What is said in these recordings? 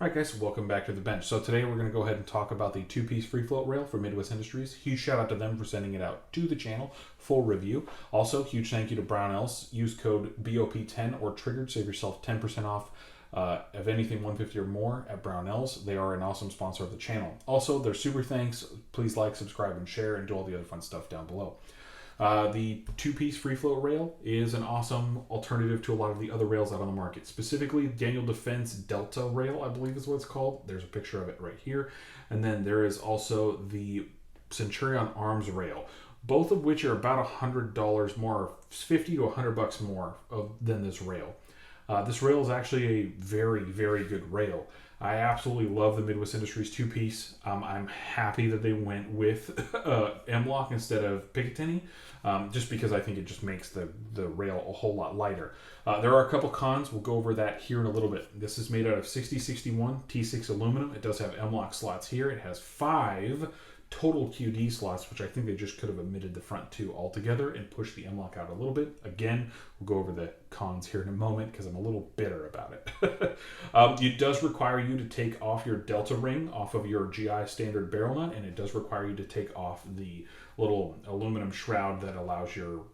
Alright guys, welcome back to the bench. So today we're going to go ahead and talk about the two-piece free float rail for Midwest Industries. Huge shout out to them for sending it out to the channel, full review. Also, huge thank you to Brownells. Use code BOP10 or Triggered, save yourself 10% off of anything 150 or more at Brownells. They are an awesome sponsor of the channel. Also, their super thanks. Please like, subscribe, and share, and do all the other fun stuff down below. The two-piece free float rail is an awesome alternative to a lot of the other rails out on the market. Specifically, Daniel Defense Delta rail, I believe is what it's called. There's a picture of it right here. And then there is also the Centurion Arms rail, both of which are about $100 more, 50 to $100 more than this rail. This rail is actually a very, very good rail. I absolutely love the Midwest Industries two-piece. I'm happy that they went with M-LOK instead of Picatinny, just because I think it just makes the rail a whole lot lighter. There are a couple cons. We'll go over that here in a little bit. This is made out of 6061 T6 aluminum. It does have M-LOK slots here. It has 5 total QD slots, which I think they just could have omitted the front 2 altogether and pushed the M-LOK out a little bit. Again, we'll go over the cons here in a moment because I'm a little bitter about it. It does require you to take off your Delta ring off of your GI standard barrel nut, and it does require you to take off the little aluminum shroud that allows your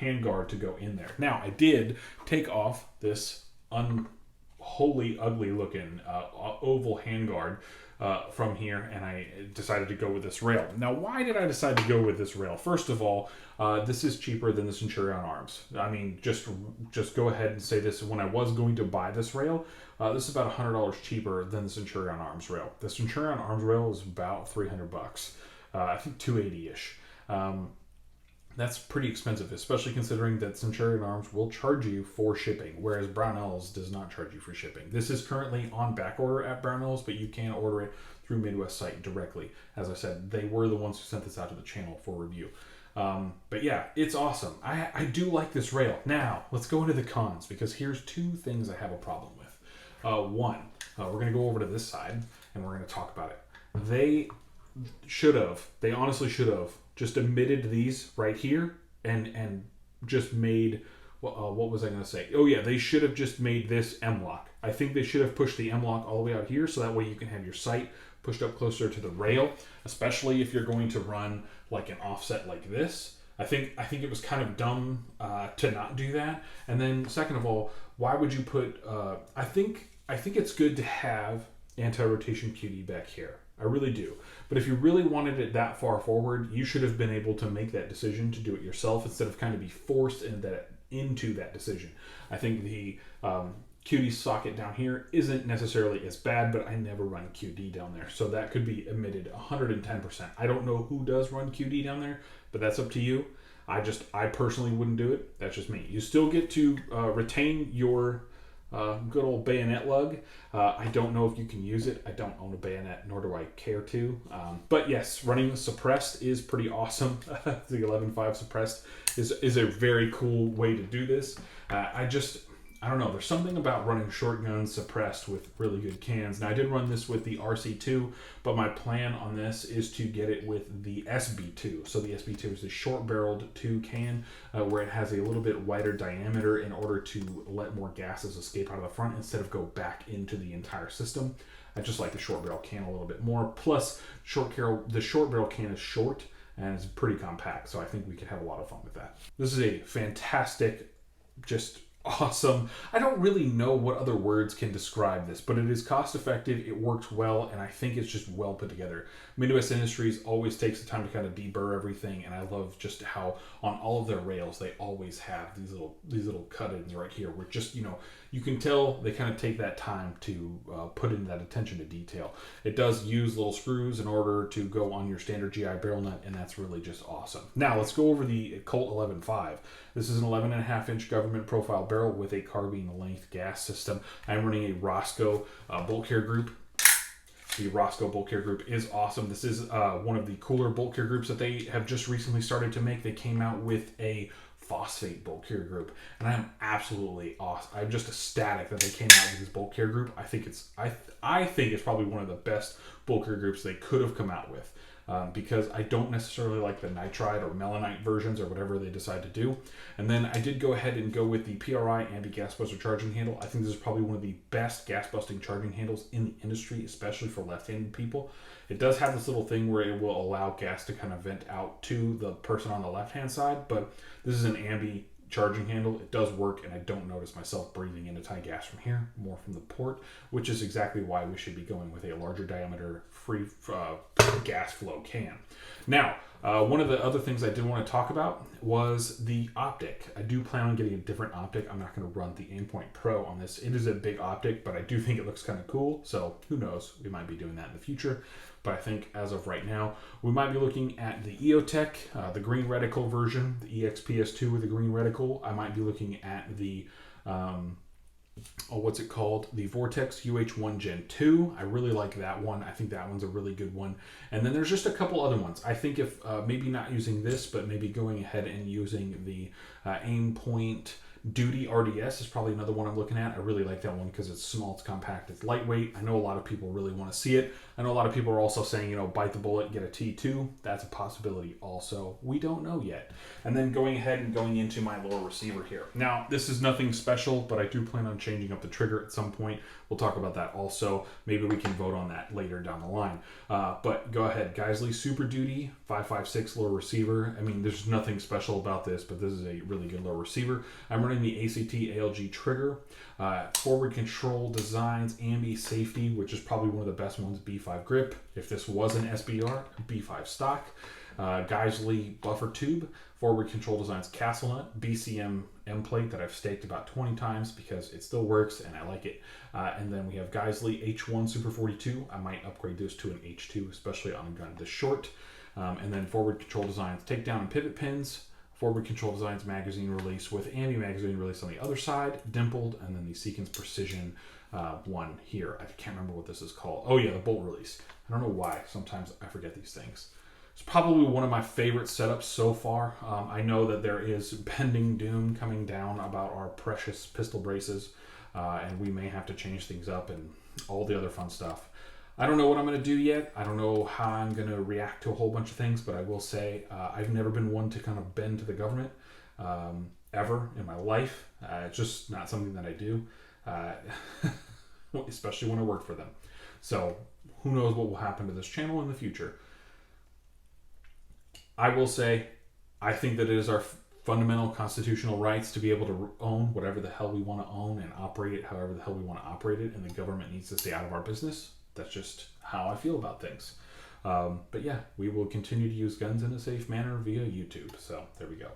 handguard to go in there. Now, I did take off this unholy ugly looking oval handguard from here, and I decided to go with this rail. Now, why did I decide to go with this rail? First of all, this is cheaper than the Centurion Arms. I mean, just go ahead and say this. When I was going to buy this rail, this is about $100 cheaper than the Centurion Arms rail. The Centurion Arms rail is about $300. I think $280-ish. That's pretty expensive, especially considering that Centurion Arms will charge you for shipping, whereas Brownells does not charge you for shipping. This is currently on back order at Brownells, but you can order it through Midwest site directly. As I said, they were the ones who sent this out to the channel for review. But yeah, it's awesome. I do like this rail. Now, let's go into the cons, because here's 2 things I have a problem with. One, we're going to go over to this side, and we're going to talk about it. They honestly should have just omitted these right here and just made, what was I going to say? Oh yeah, they should have just made this M-LOK. I think they should have pushed the M-LOK all the way out here, so that way you can have your sight pushed up closer to the rail, especially if you're going to run like an offset like this. I think it was kind of dumb to not do that. And then second of all, why would you put, I think it's good to have anti-rotation QD back here. I really do. But if you really wanted it that far forward, you should have been able to make that decision to do it yourself instead of kind of be forced into that decision. I think the QD socket down here isn't necessarily as bad, but I never run QD down there. So that could be omitted 110%. I don't know who does run QD down there, but that's up to you. I personally wouldn't do it. That's just me. You still get to retain your good old bayonet lug. I don't know if you can use it. I don't own a bayonet, nor do I care to. But yes, running suppressed is pretty awesome. The 11.5 suppressed is a very cool way to do this. I don't know. There's something about running short guns suppressed with really good cans. Now, I did run this with the RC2, but my plan on this is to get it with the SB2. So the SB2 is a short-barreled 2 can where it has a little bit wider diameter in order to let more gases escape out of the front instead of go back into the entire system. I just like the short barrel can a little bit more. Plus, the short barrel can is short and it's pretty compact, so I think we could have a lot of fun with that. This is a fantastic, just awesome. I don't really know what other words can describe this, but it is cost effective, it works well, and I think it's just well put together. Midwest Industries always takes the time to kind of deburr everything, and I love just how on all of their rails they always have these little cut-ins right here where just, you can tell they kind of take that time to put in that attention to detail. It does use little screws in order to go on your standard GI barrel nut, and that's really just awesome. Now let's go over the Colt 11.5. This is an 11.5-inch government profile barrel with a carbine length gas system. I'm running a Rosco bolt carrier group. The Rosco bolt carrier group is awesome. This is one of the cooler bolt carrier groups that they have just recently started to make. They came out with a phosphate bolt carrier group, and I'm absolutely awesome. I'm just ecstatic that they came out with this bolt carrier group. I think it's probably one of the best bolt carrier groups they could have come out with. because I don't necessarily like the nitride or melanite versions or whatever they decide to do. And then I did go ahead and go with the PRI Ambi Gas Buster charging handle. I think this is probably one of the best gas busting charging handles in the industry, especially for left-handed people. It does have this little thing where it will allow gas to kind of vent out to the person on the left-hand side, but this is an Ambi charging handle. It does work, and I don't notice myself breathing in a ton of gas from here, more from the port, which is exactly why we should be going with a larger diameter free gas flow can. Now, one of the other things I did want to talk about was the optic. I do plan on getting a different optic. I'm not going to run the Aimpoint Pro on this. It is a big optic, but I do think it looks kind of cool, so who knows? We might be doing that in the future. But I think as of right now, we might be looking at the EOTech, the green reticle version, the EXPS2 with the green reticle. I might be looking at the, what's it called? The Vortex UH1 Gen 2. I really like that one. I think that one's a really good one. And then there's just a couple other ones. I think if maybe not using this, but maybe going ahead and using the Aimpoint Duty RDS is probably another one I'm looking at. I really like that one because it's small, it's compact, it's lightweight. I know a lot of people really want to see it. I know a lot of people are also saying, you know, bite the bullet, get a T2. That's a possibility also. We don't know yet. And then going ahead and going into my lower receiver here. Now, this is nothing special, but I do plan on changing up the trigger at some point. We'll talk about that also. Maybe we can vote on that later down the line. But go ahead. Geissele Super Duty 556 lower receiver. I mean, there's nothing special about this, but this is a really good lower receiver. I'm running the ACT ALG trigger. Forward Control Designs Ambi Safety, which is probably one of the best ones, B5 grip. If this was an SBR, B5 stock. Geissele Buffer Tube. Forward Control Designs Castle Nut BCM M plate that I've staked about 20 times because it still works and I like it. And then we have Geissele H1 Super 42. I might upgrade this to an H2, especially on a gun this short. And then Forward Control Designs Takedown and Pivot Pins. Forward Control Designs magazine release with Ambi magazine release on the other side, dimpled, and then the Sequence Precision one here. I can't remember what this is called. Oh yeah, the bolt release. I don't know why. Sometimes I forget these things. It's probably one of my favorite setups so far. I know that there is pending doom coming down about our precious pistol braces, and we may have to change things up and all the other fun stuff. I don't know what I'm going to do yet. I don't know how I'm going to react to a whole bunch of things, but I will say I've never been one to kind of bend to the government ever in my life. It's just not something that I do, especially when I work for them. So who knows what will happen to this channel in the future. I will say I think that it is our fundamental constitutional rights to be able to own whatever the hell we want to own and operate it however the hell we want to operate it, and the government needs to stay out of our business. That's just how I feel about things. But yeah, we will continue to use guns in a safe manner via YouTube. So there we go.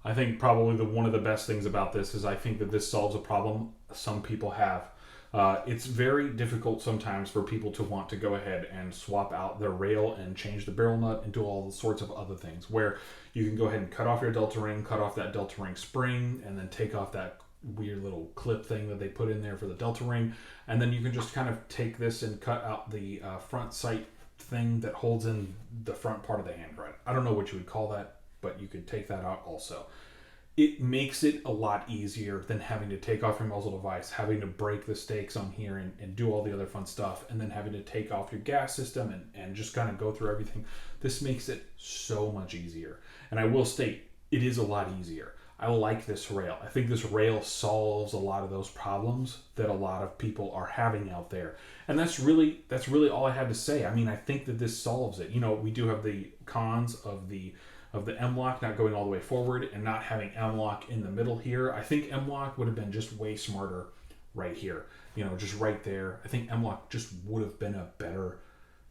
I think probably one of the best things about this is I think that this solves a problem some people have. It's very difficult sometimes for people to want to go ahead and swap out their rail and change the barrel nut and do all sorts of other things, where you can go ahead and cut off your delta ring, cut off that delta ring spring, and then take off that weird little clip thing that they put in there for the delta ring, and then you can just kind of take this and cut out the front sight thing that holds in the front part of the handguard. I don't know what you would call that, but you could take that out also. It makes it a lot easier than having to take off your muzzle device, having to break the stakes on here and do all the other fun stuff, and then having to take off your gas system and just kind of go through everything. This makes it so much easier. And I will state, it is a lot easier. I like this rail. I think this rail solves a lot of those problems that a lot of people are having out there. And that's really all I had to say. I mean, I think that this solves it. You know, we do have the cons of the M-LOK not going all the way forward and not having M-LOK in the middle here. I think M-LOK would have been just way smarter right here. You know, just right there. I think M-LOK just would have been a better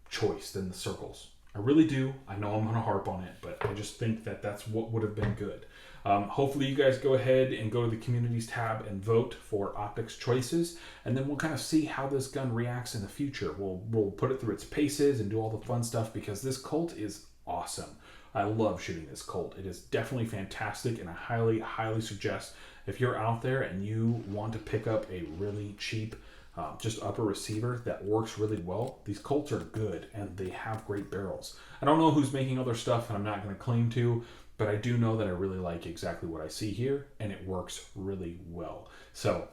choice than the circles. I really do. I know I'm going to harp on it, but I just think that that's what would have been good. Hopefully you guys go ahead and go to the communities tab and vote for optics choices, and then we'll kind of see how this gun reacts in the future. We'll put it through its paces and do all the fun stuff, because this Colt is awesome. I love shooting this Colt. It is definitely fantastic, and I highly, highly suggest if you're out there and you want to pick up a really cheap just upper receiver that works really well, these Colts are good and they have great barrels. I don't know who's making other stuff, and I'm not going to claim to, but I do know that I really like exactly what I see here, and it works really well. So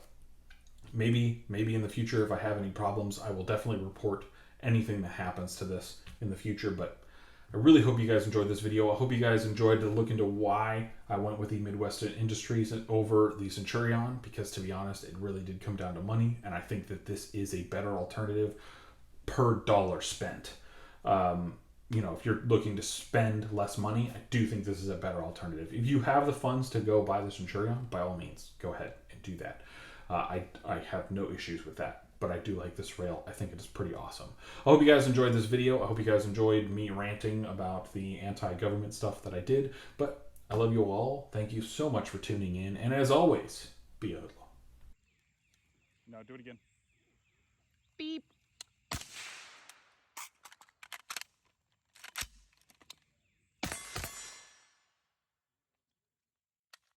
maybe in the future, if I have any problems, I will definitely report anything that happens to this in the future, but I really hope you guys enjoyed this video. I hope you guys enjoyed the look into why I went with the Midwestern Industries over the Centurion, because to be honest, it really did come down to money, and I think that this is a better alternative per dollar spent. If you're looking to spend less money, I do think this is a better alternative. If you have the funds to go buy the Centurion, by all means, go ahead and do that. I have no issues with that, but I do like this rail. I think it is pretty awesome. I hope you guys enjoyed this video. I hope you guys enjoyed me ranting about the anti-government stuff that I did, but I love you all. Thank you so much for tuning in, and as always, be a hoodlum. No, do it again. Beep.